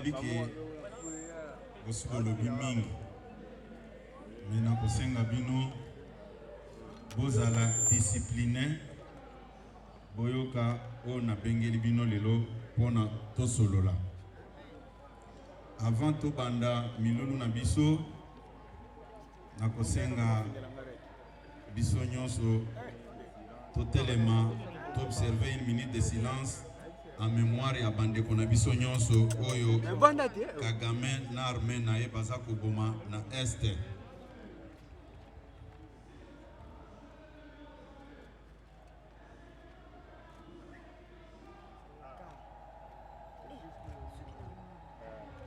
nayebiki bosolo bimingi mais nakosenga bino bozala discipliné boyoka o nabengeli bino lelo pona tosolola avant tobanda milulu na biso nakosenga biso nyonso totelema t'observer une minute de silence en mémoire ya bandeko na biso nyonso oyo Kagame na armée na ye baza koboma na este.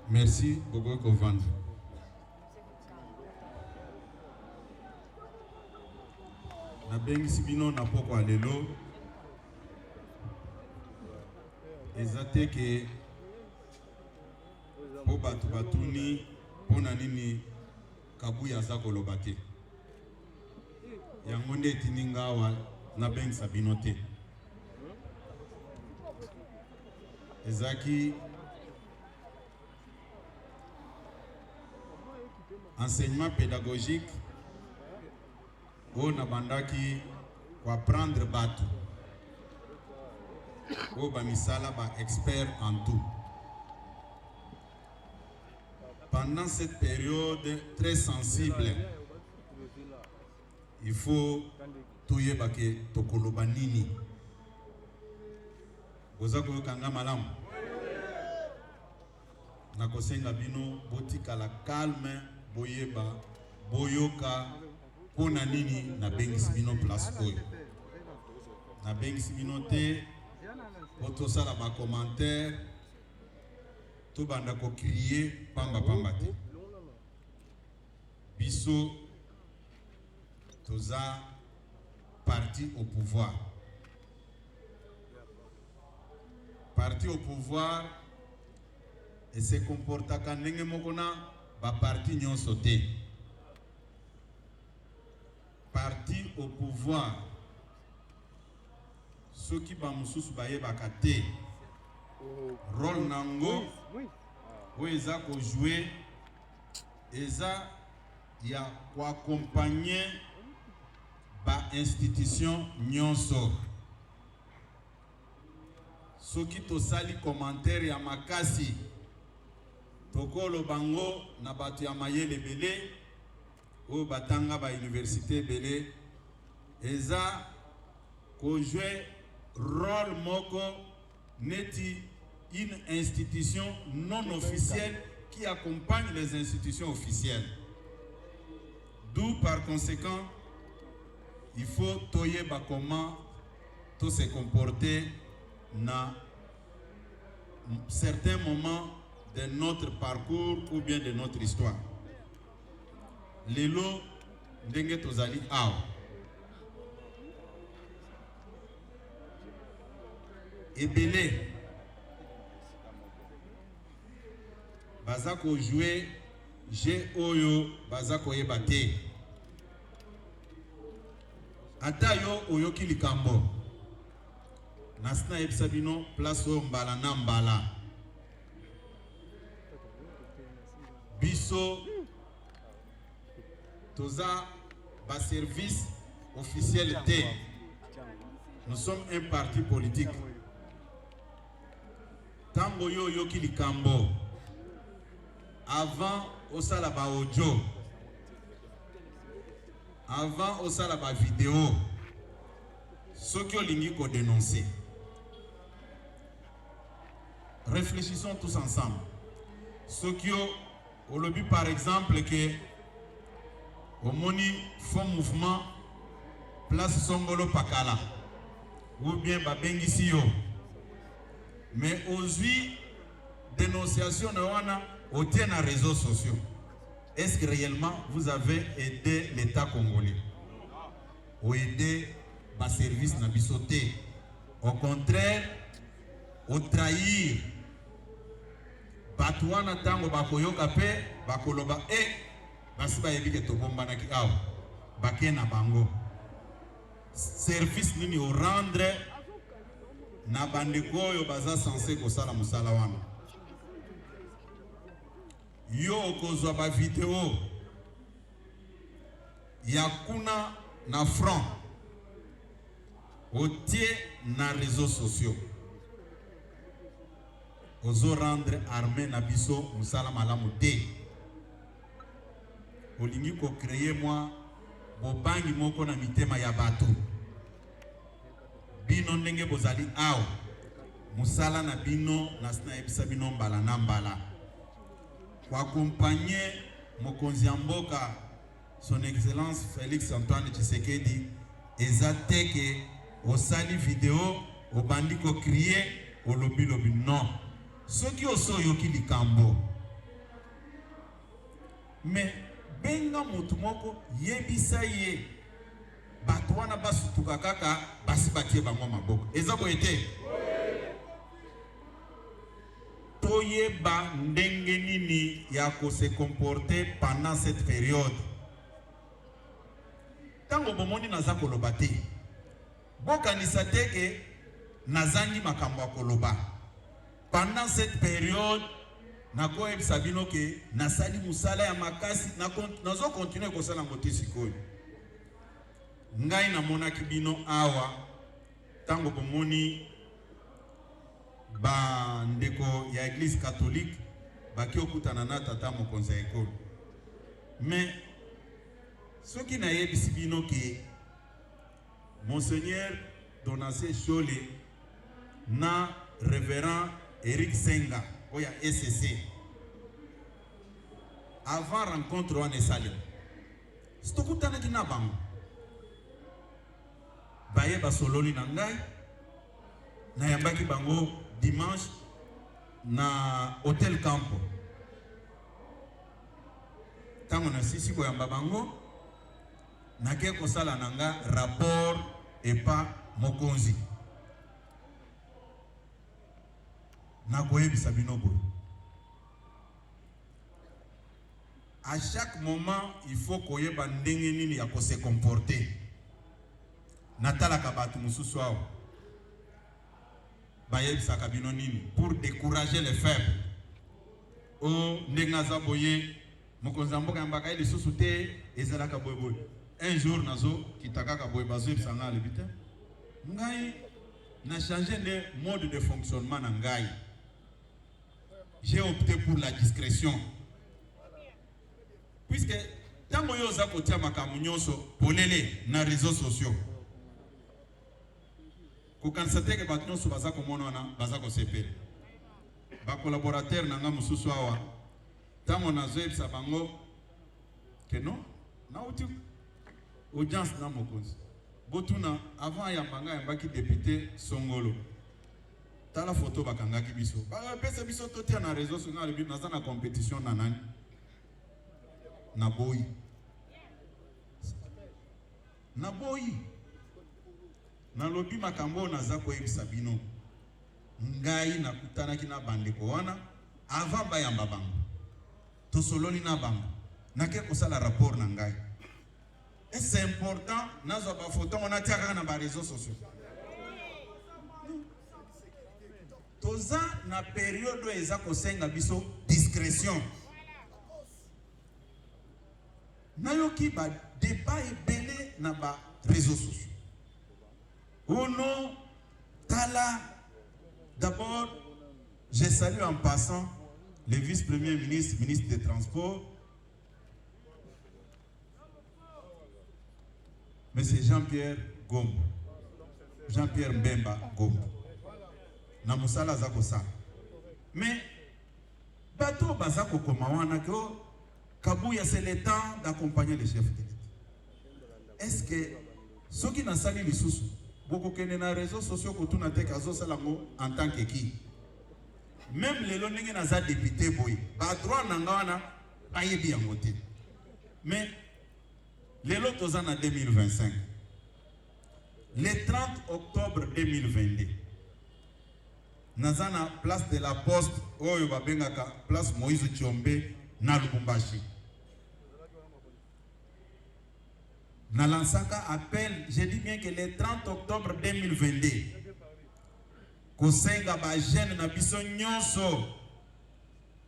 Merci beaucoup Kovanda. Na bengi sibino na poko alelo ezate ke po batu batuni pona nini kabuya za koloba te yango nde etindi ngawa na bengi sabino te ezaki enseignement pédagogique on a bandaki pour apprendre batu o ba misala ba expert en tout. Pendant cette période très sensible il faut toyeba ke tokoloba nini bozako kanga malamu na kosenga bino botika la calme boyeba boyoka pona nini na bengisi bino place oyo na bengisi bino te otosala ba commentaire to banda ko crier pamba pamba te biso toza parti au pouvoir et se comportaka ndenge moko na ba parti nyonso te. Parti au pouvoir ceux qui ba mususu baye bakate rôle nango o eza ko jouer eza ya ko accompagner ba institution nyonso soki to sali commentaire ya makasi tokolo bango na batu ya mayele belé o batanga ba université belé eza ko jouer rôle moko neti une institution non officielle qui accompagne les institutions officielles. D'où par conséquent il faut toyeba comment tout se comporter dans certains moments de notre parcours ou bien de notre histoire. Lelo ndenge tozali awa ebele baza ko jouer jeu oyo baza koyeba te ata yo oyoki likambo nasina yebisa bino place oyo mbala na mbala biso toza ba service officiel te. Nous sommes un parti politique. Tango yo yoki likambo avant osala ba audio, avant osala ba vidéo, soki olingi ko dénoncer. Réfléchissons tous ensemble. Soki au lobby par exemple que au moni fond mouvement place Songolo Pakala ou bien babengisi yo mais aujourd'hui dénonciation na wana au tient na réseaux sociaux. Est-ce que réellement vous avez aidé l'État congolais ou aidé ba service na bisoté? Au contraire, au trahir batuana tango bakoyoka pe bakoloba basi ba yebike to bomba ki awa bakena bango service nini o rendre na bandeko oyo baza censé kosala musala wana. yo kozwa ba vidéo ya kuna na front otie na réseaux sociaux ozo rendre armée na biso musala malamu te olingi ko créer moi bobangi moko na mitema ya bato bino ndenge bozali awa musala na bino na sina ebisa bino mbala na mbala kwa accompagner mokonzi ya mboka son excellence Félix Antoine Tshisekedi ezateke osali vidéo obandi ko crier olobi lobi non soki osoyoki likambo mais benga mutu moko yebisa ye bato wana basutuka kaka basi batie bango maboko eza boye te toyeba ndenge nini ya ko se comporter pendant cette période tango bomoni naza koloba te bokanisa te ke nazangi makambo ya koloba pendant cette période nakoyebisa bino ke nasali musala ya makasi nazo continue kosala yango te sikoyo ngai namonaki bino awa tango bomoni bandeko ya église catholique baki okutana na tata mokonzi ya ekolo mais soki nayebisi bino ke Monseigneur Donatien Chole na révérend Eric Senga oya SCC avant rencontre wana esali sitokutanaki na bango baye basololi na ngai nayambaki bango dimanche na Hôtel Campo tango na sisi koyamba bango nake kosala na nga rapport epa mokonzi nakoyebisa bino boye à chaque moment il faut koyeba ndenge nini ya ko se comporter natalaka bato mususu awa bayebisaka bino nini pour décourager les faibles o ndenge aza boye mokonzi ya mboka yambaka ye lisusu te ezalaka boye boye un jour nazo kitakaka boye bazoyebisa nga alobi te ngai na changer de mode de fonctionnement na ngai j'ai opté pour la discrétion puisque tango yo oza kotia makambo nyonso polele na réseaux sociaux kokanisa te ke bato nyonso baza komona wana baza kosepela bakolaborateur na nga mosusu awa tango nazoyebisa bango ke non nauti audience na mokonzi botuna avant yambanga yambaki député Songolo tala photo bakangaki biso pesa biso totia na réseau sur na lebi naza na compétition na nani na boyi na lobi makambo naza koyebisa bino ngai nakutanaki na bandeko wana avant bayamba bango tosololi na bango nake kosala rapport na ngai et c'est important nazwa ba photo on atiaka na ba réseaux sociaux toza na période eza kosenga biso discrétion nayoki ba débat ebele na ba réseaux sociaux Uno tala d'abord je salue en passant le vice-premier ministre, ministre des Transports, M. Jean-Pierre Gombo, Jean-Pierre Mbemba Gombo. Na musala zako sa. Mais bateau bazako komawana ko Kabuya c'est le temps d'accompagner les chefs de l'État. Est-ce que ceux qui n'ont sali les sous beaucoup qui na réseaux sociaux que tout n'a te kazo salango en tant que qui même les longues naza député boy ba droit nangana ayebi ya moté mais les lotos en 2025 le 30 octobre 2022 nazana place de la poste oyo babengaka place Moïse Tshombe na Lubumbashi na lansaka appel je dis bien que le 30 octobre 2022 kosenga ba jeune na biso nyonso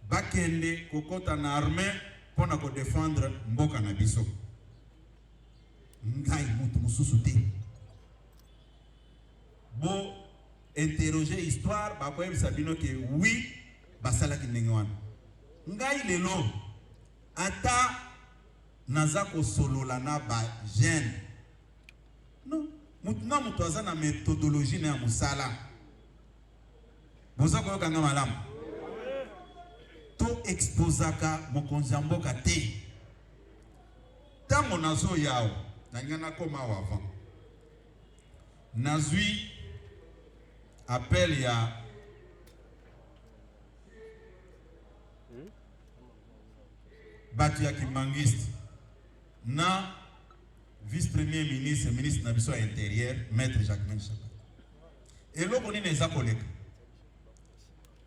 bakende kokota na armée pona ko défendre mboka na biso. Ngai mutu mususu te. Bo interroger histoire ba ko yebisa bino ke oui basala ki ndenge wana. Ngai lelo ata nazako solola na ba jeune. Non, mutuna mutu aza na méthodologie na musala. Boza ko yokanga malamu. To exposaka mokonzi ya mboka te. Tango nazo yao na ngana koma avant. Nazui appel ya batu ya Kimangiste na vice-premier ministre, ministre na biso intérieur, maître Jacquemin Chapa. Eloko nini eza koleka.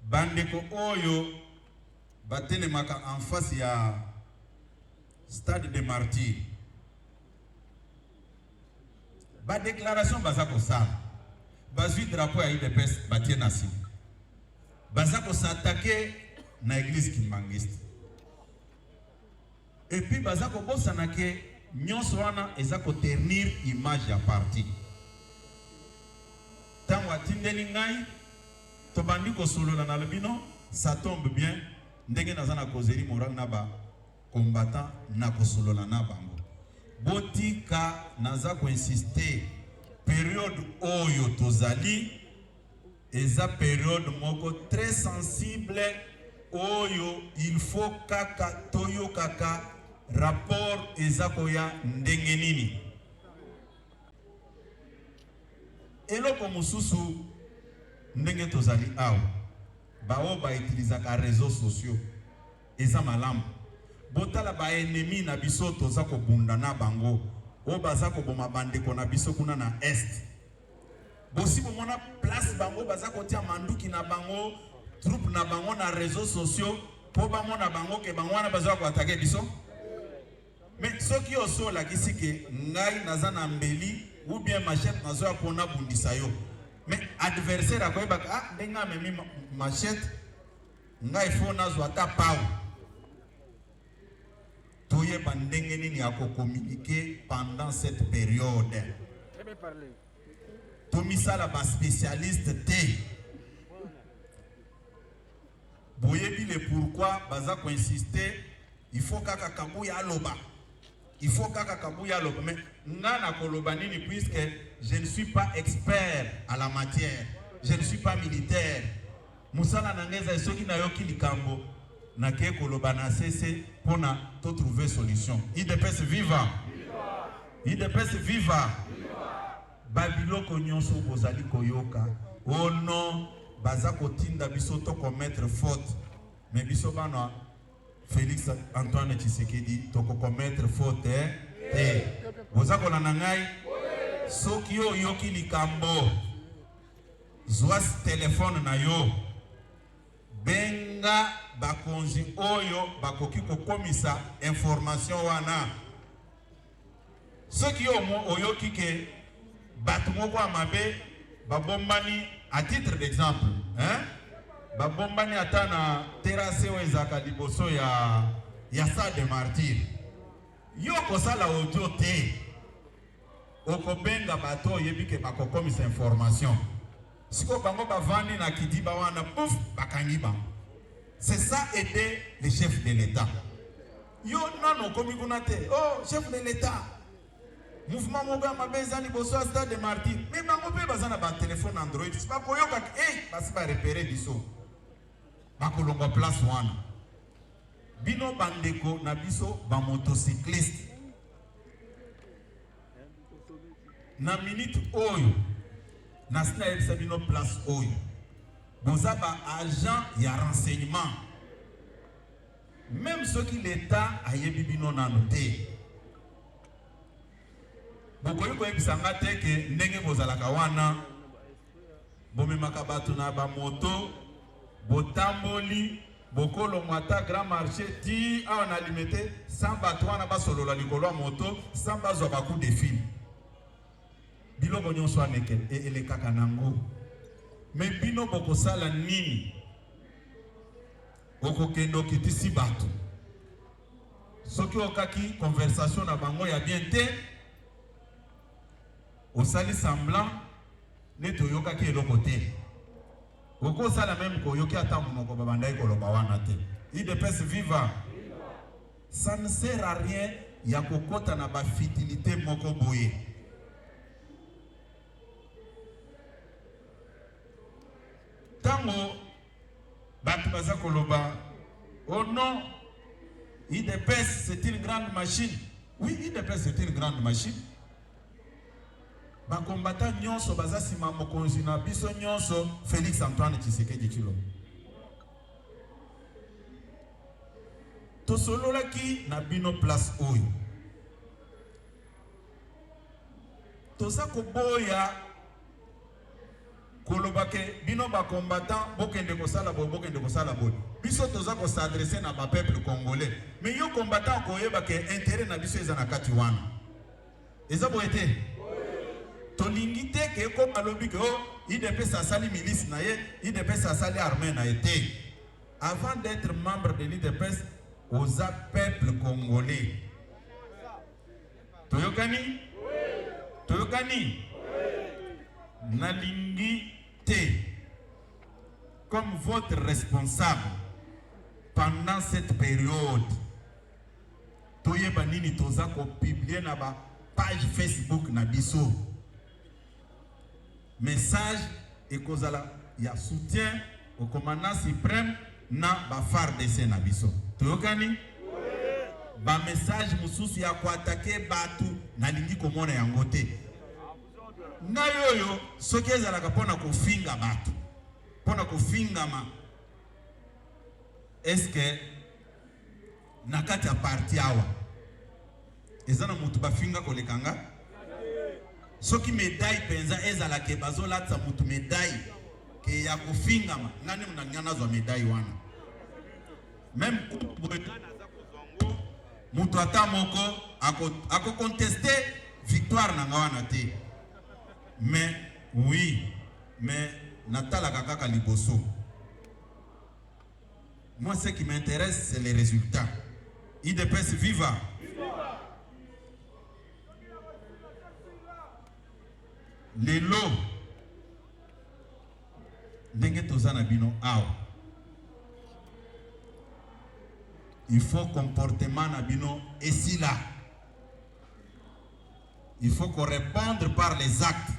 Bandeko oyo batelemaka en face ya stade de martyrs. Ba déclaration baza kosala. Bazui drapeau ya UDPS batie na nsima. Baza s'attaquer na église Kimangiste. Et puis baza kobosana ke nyonso wana eza ko ternir image ya parti. Tango atindeli ngai to bandi ko solola na lobino, ça tombe bien. Ndenge nazana kozeri moral na ba combattant na ko solola na bango. Botika naza ko insister période oyo tozali eza période moko très sensible oyo il faut kaka toyo kaka rapport ezako ya ndenge nini. Eloko mususu ndenge tozali awa bao ba utilizaka réseaux sociaux eza malamu. Botala ba ennemi na biso toza ko bunda na bango o baza ko boma bandeko na biso kuna na est. Bosi bomona place bango baza ko tia manduki na bango troupe na bango na réseaux sociaux po bamona bango ke bango wana baza ko attaquer biso. Mais soki oso la kisi ke ngai naza na mbeli ou bien machette nazo ya pona bundisa yo. Mais adversaire akoyeba ah ndenga memi machette ngai fo nazo ata pau. Toye bandenge nini ako communiquer pendant cette période. Très bien parlé. Tomisala ba spécialiste te. Boyebi le pourquoi baza ko insister, il faut kaka kabuya aloba. Il faut kaka kabuya aloba. Mais ngana koloba nini puisque je ne suis pas expert à la matière. Je ne suis pas militaire. Musala nangeza soki na yoki likambo na ke koloba na cesse pona to trouver solution. IDPS viva. IDPS viva. Babiloko nyonso bozali koyoka. Oh non, baza kotinda biso to commettre faute. Mais biso bana Félix Antoine Tshisekedi to commettre faute eh. Boza kolanda ngai soki yo yoki likambo. Zwa téléphone na yo. Benga bakonzi oyo bakoki kokomisa information wana. Soki yo oyoki ke batu moko amabe babombani à titre d'exemple, hein? Babombani atana terrasse ezaka liboso ya stade de martyrs. Yo kosala audio te. Okobenga bato yebike bakokomisa information. Siko bango bavandi na kidiba wana pouf bakangi ba. C'est ça aider les chefs de l'État. Yo nano komi kuna te. Oh, chef de l'État. Mouvement moga mabeza ni boso stade de martyrs. Mais bango pe bazana ba téléphone Android. C'est pas koyoka basi ba repérer biso. Ba kolonga place wana. Bino bandeko na biso ba motocycliste. Na minute oyo Nasna Sabino place oyo. Bozaba agent ya renseignement. Même ceux qui l'État a yebibino nanoté. Bokoyo ko ebisanga te ke ndenge bozalaka wana. Bomemaka batu na ba moto, botamboli, bokolo mwata grand marché ti a on a limité 100 batu wana ba solo la likolo moto, 100 bazo ba coup de fil. Biloko nyonso aneke ele kaka nango. Mais bino boko sala nini okokendo kitisi bato soki okaki conversation na bango ya bien te osali semblant neti oyokaki eloko te okosala même koyoki ata monoko babandaki koloba wana te. UDPS viva. Ça ne sert à rien ya kokota na ba fitilité moko boye. Tango batu baza koloba oh non, UDPS c'est une grande machine. Oui, UDPS c'est une grande machine. Ba combattant nyonso baza sima mokonzi na biso nyonso Félix Antoine Tshisekedi Tshilombo. Tosolola ki na bino place oyo. Toza koboya kolobake bino ba combattant bokende kosala boy. Biso toza ko s'adresser na ba peuple congolais. Mais yo combattant koyeba ke intérêt na biso eza na kati wana. Eza boyete. Tolingi te ke ko malobi ke oh UDPS asali milice na ye, UDPS asali armée na été. Avant d'être membre de l'UDPS, aux peuple congolais. Toyokani? Toyokani? Nalingi te comme votre responsable pendant cette période. Toyeba nini toza ko publier na ba page Facebook na biso. Message et kozala ya soutien au commandant suprême na ba FARDC na biso. Toyokani? Ba message mususu ya ko attaquer batu na lingi komona yango te. Na yoyo soki ezalaka pona kofinga batu. Pona kofingama. Est-ce que na kati ya parti awa ezana mutu bafinga kolekanga? Soki médaille penza ezala ke bazolatsa mutu médaille ke ya kofingama ngani munanyana zo médaille wana. Même mutu ata moko ako contester victoire na ngawana te. Mais oui, mais natala kaka liboso. Moi ce qui m'intéresse c'est les résultats. UDPS viva. Les lots ndenge tozana bino awa. Il faut comportement na bino et là. Il faut qu'on réponde par les actes.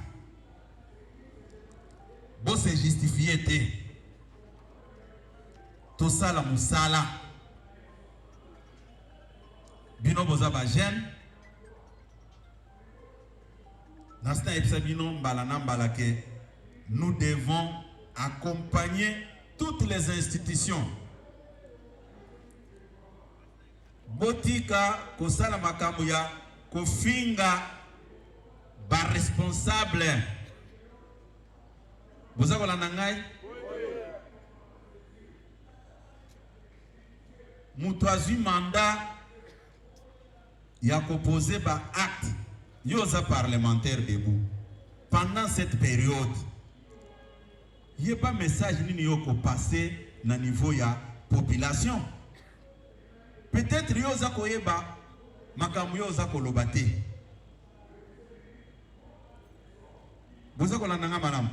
Bon c'est justifié te. Tout ça la musala. Bino boza ba jeune. Nasta epsa bino mbalana mbalake. Nous devons accompagner toutes les institutions. Botika kosala makambo ya kofinga ba responsable. Boza kolanda ngai? Mutu azwi mandat ya koposer ba acte yoza parlementaire debout pendant cette période. Il n'y a pas message ni yoko passé na niveau ya population. Peut-être yoza koyeba makamu yoza kolobate. Boza kolanda nga madame.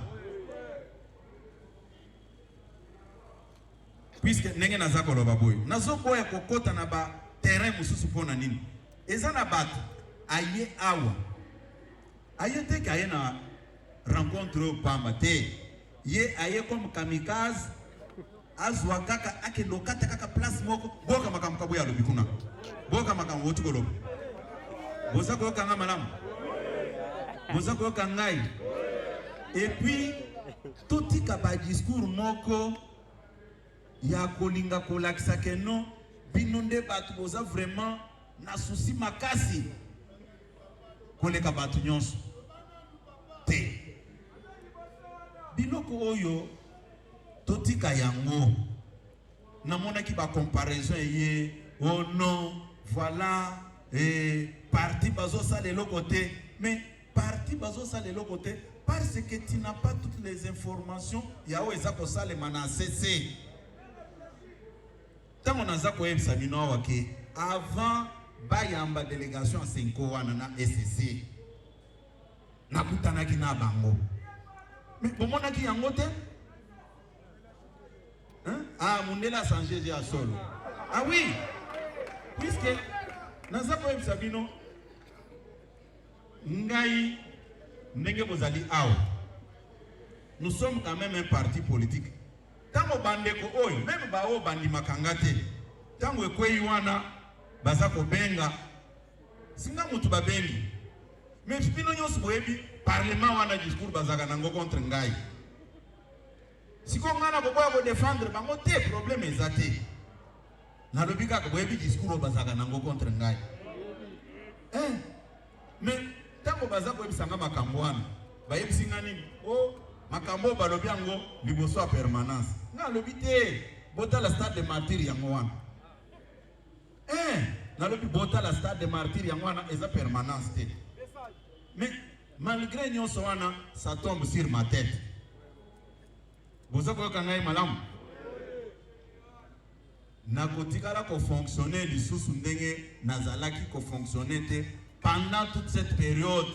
Puisque nenge naza koloba boy. Nazo boya kokota na ba terrain mususu pona nini. Eza na bato aye awa. Aye te kaye na rencontre pamba te. Ye aye comme kamikaze azwa kaka ake lokata kaka place moko boka makamka boya lobikuna. Boka makamka wotuko lobo. Boza ko kanga malamu. Boza ko kangai. Et puis tout tika ba discours moko ya kolinga kolakisa ke non binonde batu boza vraiment na souci makasi koleka batu nyonso te biloko oyo totika yango namona ki ba comparaison ye oh non voilà parti bazo sa de l'autre côté mais parti bazo sa de l'autre côté parce que tu n'as pas toutes les informations ya o ezako sa le manasese. Tant on a ça quoi avant bayamba délégation à Senko na SCC na kutanaki na bango mais comment na ki yango te hein ah Mundela changé à solo ah oui puisque na ça quoi sabino ngai ndenge bozali awa nous sommes quand même un parti politique tango bandeko oyo même ba o bandi makangate tango ekwei wana bazako benga singa mutu babengi mais bino nyonso boyebi parlement wana discours bazaka nango contre ngai siko ngana boboya ko défendre bango te problème ezate na lobika ko boyebi discours bazaka nango contre ngai mais tango bazako ebisanga makambo wana bayebisinga nini oh makambo balobi yango liboso a permanence nga lobi te bota la stade de martyr yango wana nalobi bota la stade de martyr yango wana eza permanence te mais malgré nyonso wana ça tombe sur ma tête boza koyoka ngai malamu nakotikala kofonctionner lisusu ndenge nazalaki kofonctionner te pendant toute cette période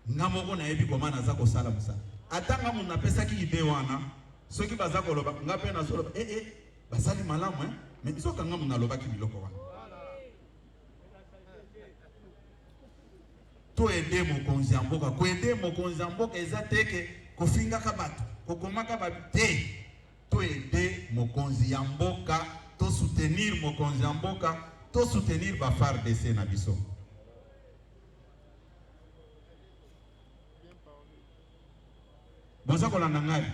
nga moko nayebi koma naza kosala mosala atanga mundu apesaki ide wana soki baza koloba nga mpe nazoloba basali malamu mais bisoka nga mundu alobaki biloko wana to ede mokonzi ya mboka koede mokonzi ya mboka eza teke kofingaka bato kokomaka bato te to ede mokonzi ya mboka to soutenir mokonzi ya mboka to soutenir ba FARDC na biso boza kolanda ngai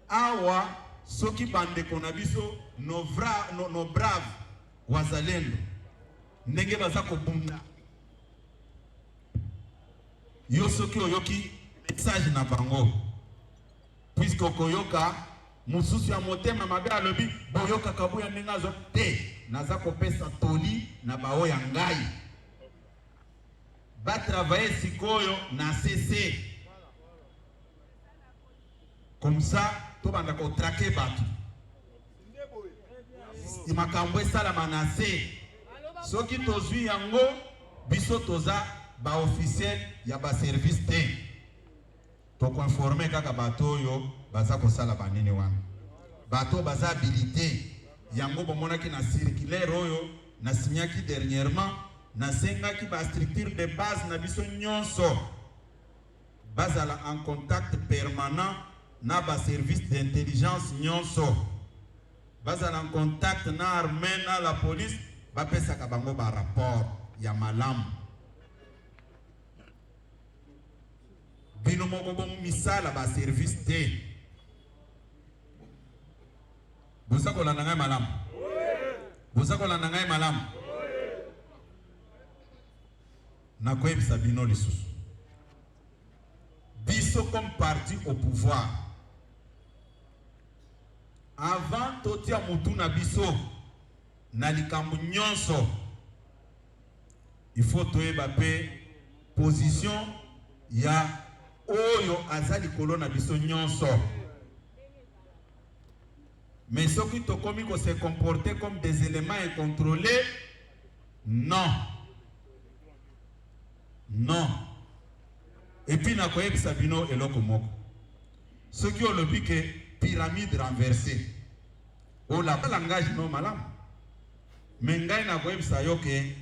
awa soki bandeko na biso no brave wazalendo ndenge baza kobunda yo soki oyoki message na bango puisque okoyoka mususu ya motema mabe alobi boyoka kabuya ndenge azo te naza kopesa toli na bao ya ngai batravailler sikoyo na CC comme ça to banda ko traquer bato makambo esala manase soki tozwi yango biso toza ba officiel ya ba service te to ko informer kaka bato oyo baza kosala banini wana bato baza habilité yango bomonaki na circulaire oyo na signaki dernièrement na sengaki ba structure de base na biso nyonso bazala en contact permanent na ba service d'intelligence nyonso bazala en contact na armée na la police bapesaka bango ba rapport ya malamu bino moko bon misala ba service te boza kolanda ngai malamu boza kolanda ngai malamu na koyebisa bino lisusu biso comme parti au pouvoir avant totia mutu na biso na likambo nyonso il faut toyeba pe position ya oyo azali kolona biso nyonso mais soki tokomi ko se comporter comme des éléments incontrôlés non non et puis na koyebisa bino eloko moko soki olobi ke pyramide renversée o la langage no malamu mais ngai na koyebisa yo ke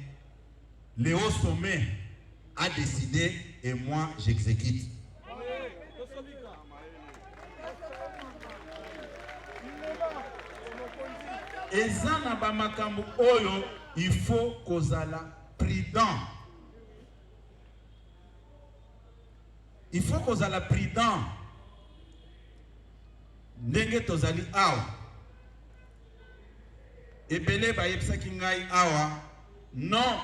le haut sommet a décidé et moi j'exécute. Eza na ba makambo oyo il faut kozala prudent. Il faut kozala prudent. Ndenge tozali awa. Ebele ba yebisaki ngai awa. Non.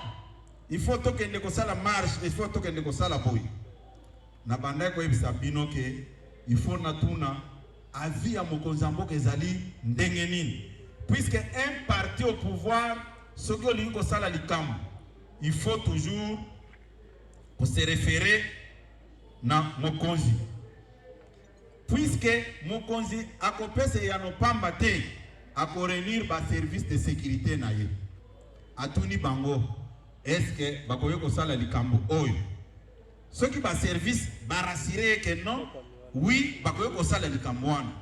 Il faut tokende kosala marche, il faut tokende kosala boy. Na banda ko yebisa bino ke il faut natuna avis ya mokonzi mboka ezali ndenge nini. Puisque un parti au pouvoir, ce que l'on a likambo, il faut toujours se référer à Mokonzi. puisque mokonzi akopese ya no pamba te akorenir ba service de sécurité na ye atuni bango est-ce que bakoyo ko sala likambo oyo soki ba service ba rassurer que non oui bakoyo ko sala likambo wana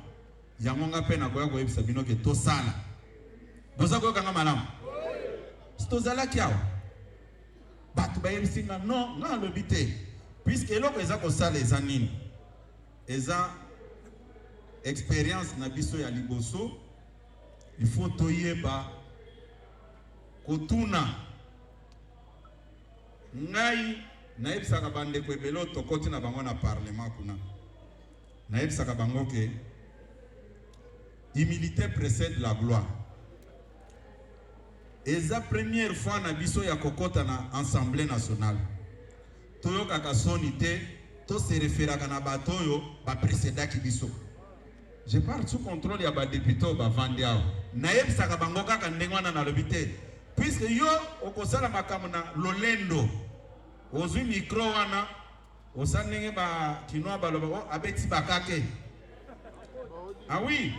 yango nga pe na koya ko yebisa bino ke to sala boza ko kanga malamu sto zala kiao batu ba yebisinga non nga lobité puisque eloko eza ko sala eza nini eza expérience na biso ya liboso il faut toyeba kotuna ngai nayebisaka bandeko ebele tokoti na bango na parlement kuna nayebisaka bango ke humilité précède la gloire eza première fois na biso ya kokota na assemblée nationale toyokaka soni te to se référaka na bato oyo baprécédaki biso. Je parle sous contrôle ya ba député ba vandi awo nayebisaka bango kaka ndenge wana na lobi te puisque yo okosala makambo na lolendo ozwi micro wana osa ndenge ba kinoa baloba abeti bakake ah oui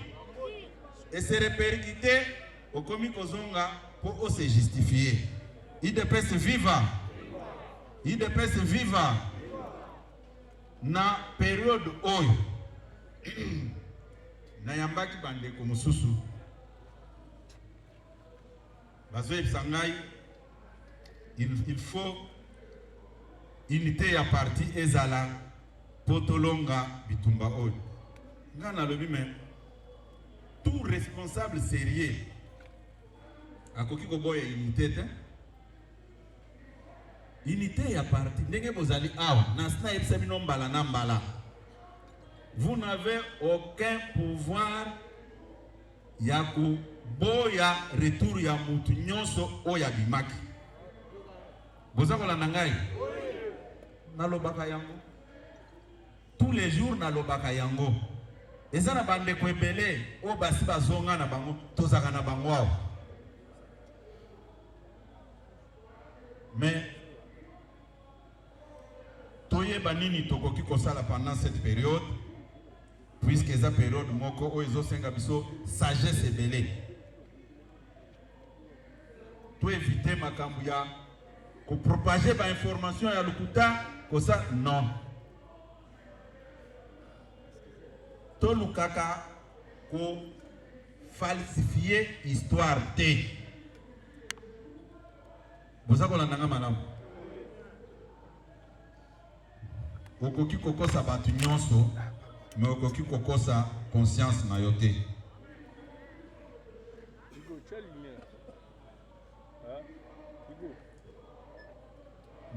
et se répercuter okomi kozonga pour se justifier IDPS viva IDPS viva na période oyo na yambaki bandeko mususu bazoyebisa ngai il faut unité ya parti ezala potolonga bitumba oyo nga nalobi me tout responsable sérieux akoki koboya unité te unité ya parti ndenge bozali awa na sina yebisa bino mbala na mbala. Vous n'avez aucun pouvoir ya boya retour ya mutu nyonso oya bimaki. Boza kolanda ngai nalobaka yango tous les jours nalobaka yango eza na bandeko ebele o basi bazonga na bango tozaka na bango awa mais toyeba nini tokoki kosala pendant cette période puisque eza période moko oyo ezosenga biso sagesse ebele to éviter makambo ya kopropager ba information ya lokuta kosa non to lukaka ko falsifier histoire te boza kolanda nga malamu okoki kokosa batu nyonso mais okoki kokosa conscience na yo te.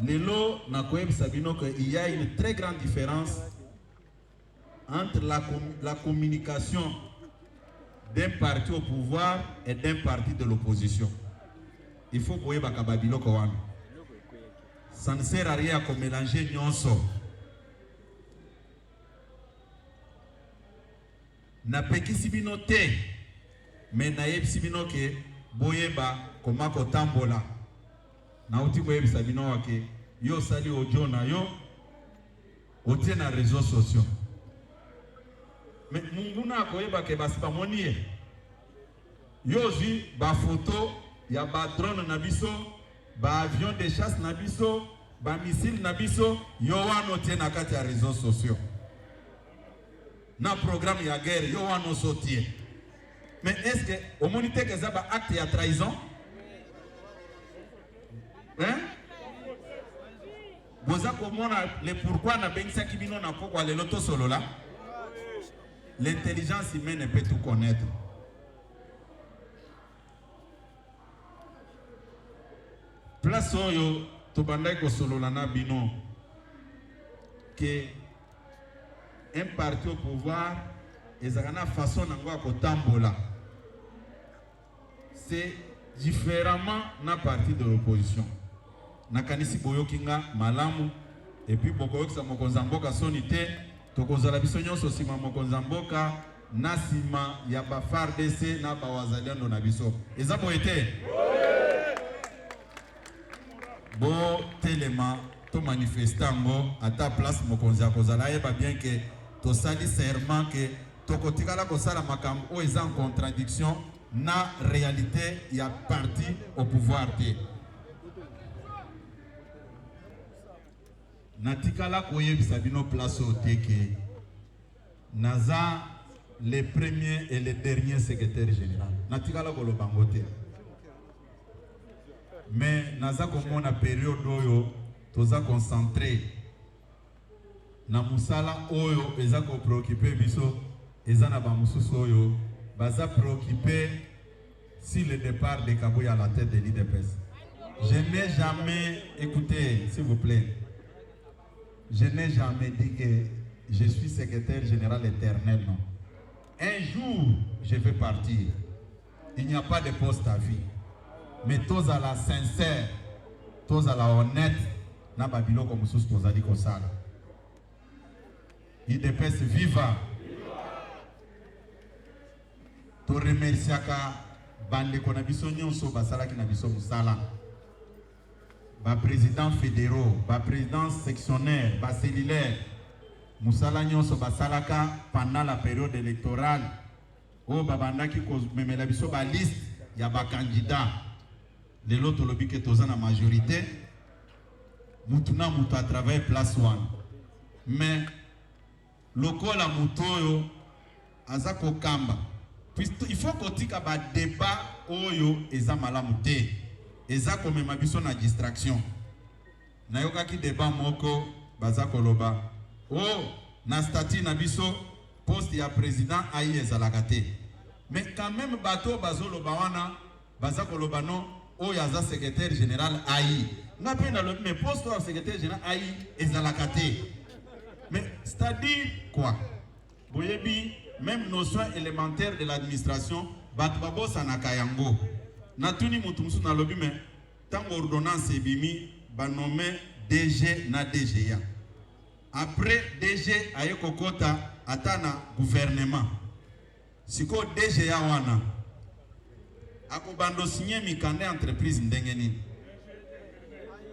Lelo na koyebisa bino que il y a une très grande différence entre la communication d'un parti au pouvoir et d'un parti de l'opposition. Il faut koyeba kababilo ko wana. Ça ne sert à rien à mélanger nyonso. Na pekisi bino te mais na yebisi bino ke boyeba koma kotambola na uti koyebisa bino wake yo sali audio na yo otie na réseaux sociaux mais munguna koyeba ke basi bamoni ye yo zi ba photo ya ba drone na biso ba avion de chasse na biso ba missile na biso yo wano tie na kati ya réseaux sociaux na programme ya guerre yo wano sotie mais est-ce que au monité que ça ba acte ya trahison hein boza komona le pourquoi na bengisa kibino na poko le loto solo là l'intelligence humaine peut tout connaître place oyo to bandai ko solo na bino que un parti au pouvoir ezakana façon nango akotambola c'est différemment na parti de l'opposition nakanisi boyokinga malamu et puis bokoyokisa mokonzi mboka soni te tokozala biso nyonso sima mokonzi mboka na sima ya ba FARDC na ba wazalendo na biso eza boye te bo telema to manifestango ata place mokonzi akozala yeba bien que tosali serment que tokotikala kosala makambo oyo eza en contradiction na réalité ya parti au pouvoir te. Natikala koyebisa bino place au teke naza le premier et le dernier secrétaire général. Natikala kolobango te. Mais naza komona période oyo toza concentré na musala oyo eza ko préoccuper biso eza na ba mususu oyo baza préoccupé si le départ de Kabuya à la tête de l'IDPS. Je n'ai jamais écouté, s'il vous plaît. Je n'ai jamais dit que je suis secrétaire général éternel, non. Un jour, je vais partir. Il n'y a pas de poste à vie. Mais tous à la sincère, tous à la honnête, na babilo comme sous tous à dit comme ça. IDPS viva. To remerciaka bande ko na biso nyonso basala ki na biso musala. Ba président fédéraux, ba président sectionnaire, ba cellulaire, musala nyonso basalaka pendant la période électorale. O babandaki ko memela biso ba liste ya ba candidat. Les lots tolobi ke toza na majorité. Mutuna mutu à travers place one. Mais lokola mutoyo azako kamba. Il faut qu'on ait un débat oyo eza malamu te. Eza komema biso na distraction. Na yoka ki débat moko baza koloba. Oh, na stati na biso poste ya président ayi ezalaka te. Mais quand même bato bazo loba wana baza koloba non oyo aza secrétaire général ayi. Na pe na lobi mais poste ya secrétaire général ayi ezalaka te. Mais c'est-à-dire quoi? Boyebi même notion élémentaire de l'administration, batbabo sanakayango. Natuni mutumsu na lobby mais tant ordonnance ebimi ba nommé DG na DGA. Après DG aye kokota atana gouvernement. Siko DGA wana akobando signer mikande entreprise ndengeni.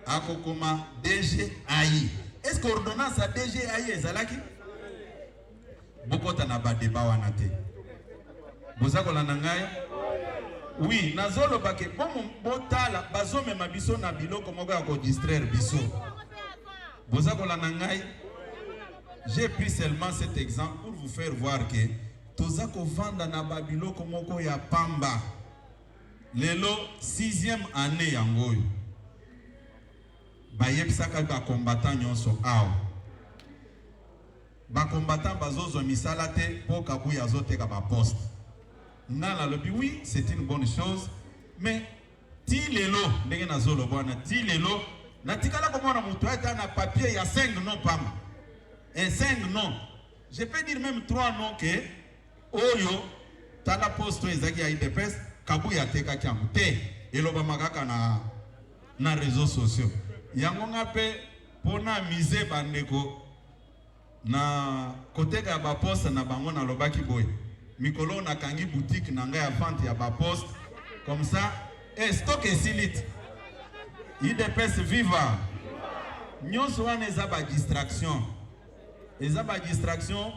Akokoma DG ayi. Est-ce que ordonnance à DG ayi ezalaki? Bokota na ba débat wana te. Bozakola na ngai? Oui, nazolo bake bomo botala bazome mabiso na biloko moko ya ko distraire biso. Bozakola na ngai? J'ai pris seulement cet exemple pour vous faire voir que tozako vanda na ba biloko moko ya pamba. Lelo 6e année yangoyo. Bayebisaka ba combattant nyonso awa. Ba combattant bazozo misala te po Kabuya zote ka ba poste. Nala lobi oui, c'est une bonne chose, mais ti lelo ndenge na zolo bwana ti lelo natikala komona mutu ata na papier ya 5 non pamba. Et 5 non. Je peux dire même 3 non que oyo tala poste ezaki ya IDPS Kabuya teka kyangu te eloba makaka na réseaux sociaux. Yango ngape pona mise bandeko na côté ya ba poste na bango na lobaki boy mikolo na kangi boutique na ngai ya vente ya ba poste comme ça et stock esilite IDPS viva nyonso wana eza ba distraction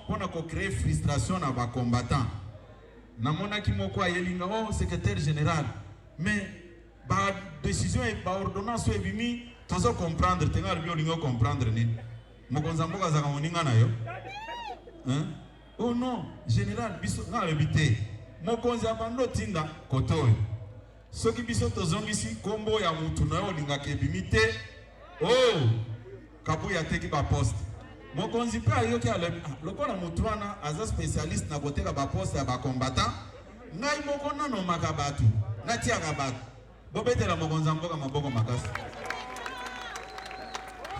pona ko créer frustration na ba combattant na monaki moko ayelinga oh secrétaire général mais ba décision et ba ordonnance ebimi tozo comprendre tenga lingo comprendre ni mokonza mboka zaka moninga na yo hein. Oh non, général, biso na lebité. Mokonzi abando tinda kotoy. Soki biso tozongisi kombo ya mutu na yo linga kebimite. Oh, Kabuya teki ba poste. Mokonzi pa yoki ale lokola mutu wana aza spécialiste na koteka ba poste ya ba combattant. Ngai mokona no makabatu. Na tiaka batu. Bobetela mokonza mboka maboko makasi.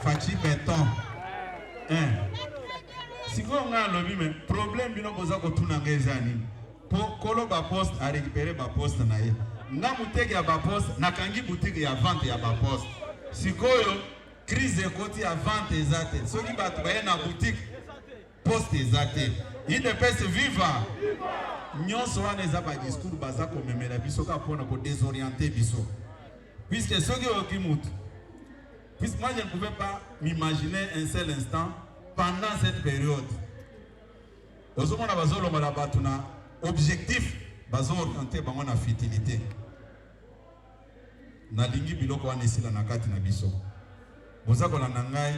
Fachi béton. Si vous avez un problème, vous avez un kolo ba poste à récupérer ba poste na ye. Nga muteki ya ba poste na kangi boutique ya vente ya ba poste. Sikoyo crise ekoti ya vente ezate. Soki batu ba na boutique poste ezate. IDPS viva. Nyonso wana eza ba discours baza ko memela biso ka pona ko désorienter biso. Puisque soki okimutu. Puisque moi je ne pouvais pas m'imaginer un seul instant pendant cette période. ozomona bazolomola bato na objectif bazooriente bango na futilité. Nalingi biloko wana esila na kati na biso. Boza kolanda ngai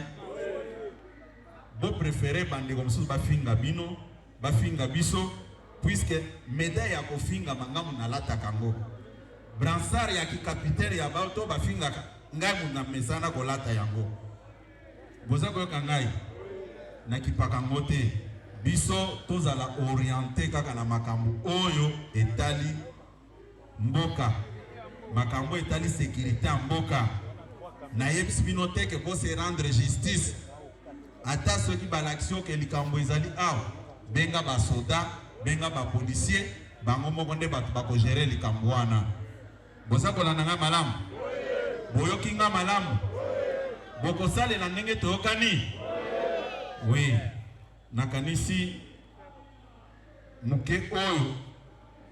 bo préféré bandeko mosusu bafinga bino bafinga biso puisque médaille ya kofinga mangamu na lata kango bransard ya kikapitaine ya bato bafinga ngai muna mesana kolata yango. Boza koyoka ngai na kipaka te biso tozala orienté kaka na makambo oyo etali mboka, makambo etali sécurité ya mboka. Na yebisi bino te ke po se rendre justice ata soki ba l'action ke likambo ezali awa benga ba soda benga ba policier bango moko nde bato bako gérer likambo wana. Boza kolanda nga malamu boyoki nga malamu bokosalela ndenge toyokani. Oui, nakanisi muke oyo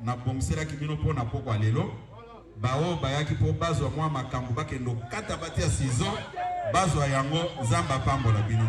na bomselaki bino po na poko lelo bao bayaki po bazwa mwa makambo bakendo kata batia sizo bazwa yango zamba pambola bino.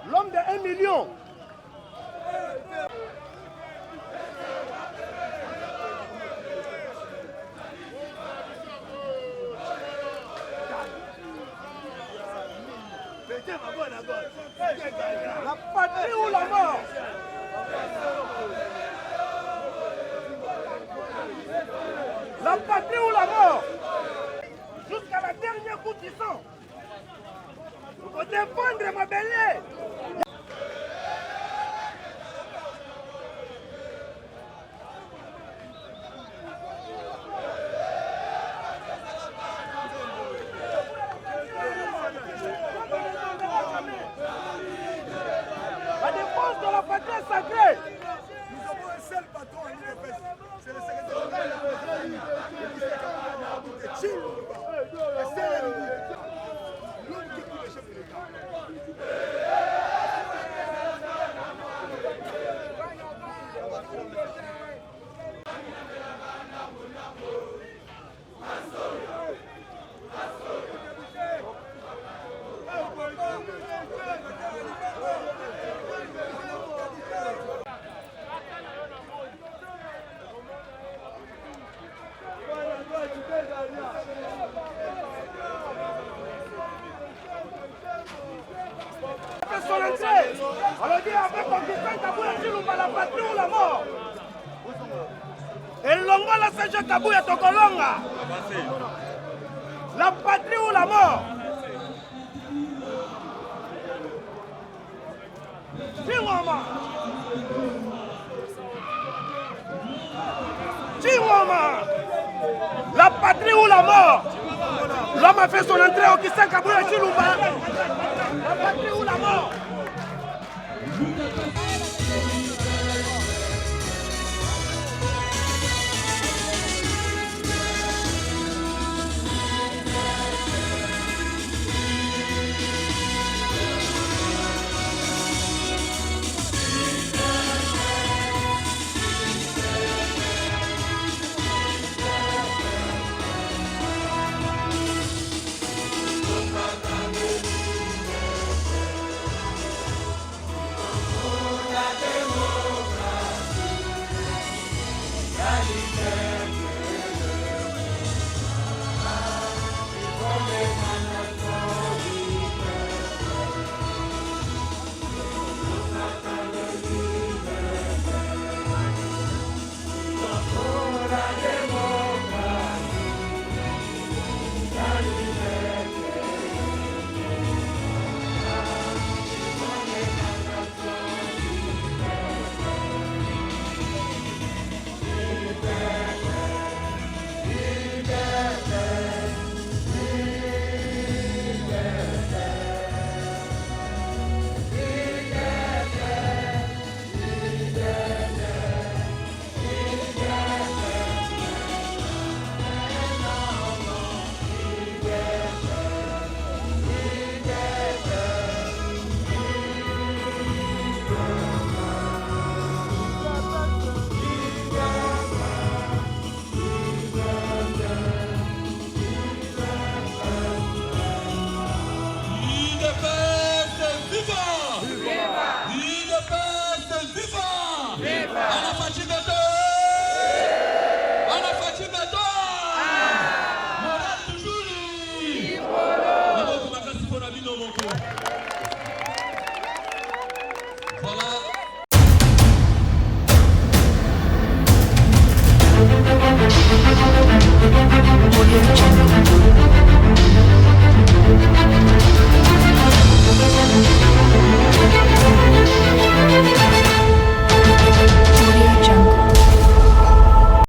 L'homme de 1 million. La patrie ou la mort? La patrie ou la mort? Jusqu'à la dernière goutte du sang. Pour défendre ma belle. La défense de la patrie sacrée. Nous avons un seul patron à l'UNFS, c'est le secrétaire général. L'homme qui est le chef de l'État. Alors dit avec Augustin Kabouya Chilumba, la patrie ou la mort. Et Longo la Serge Kabouya Tokolonga. La patrie ou la mort. Chingoma. Chingoma. La patrie ou la mort. L'homme a fait son entrée au Augustin Kabouya Chilumba. La patrie ou la mort.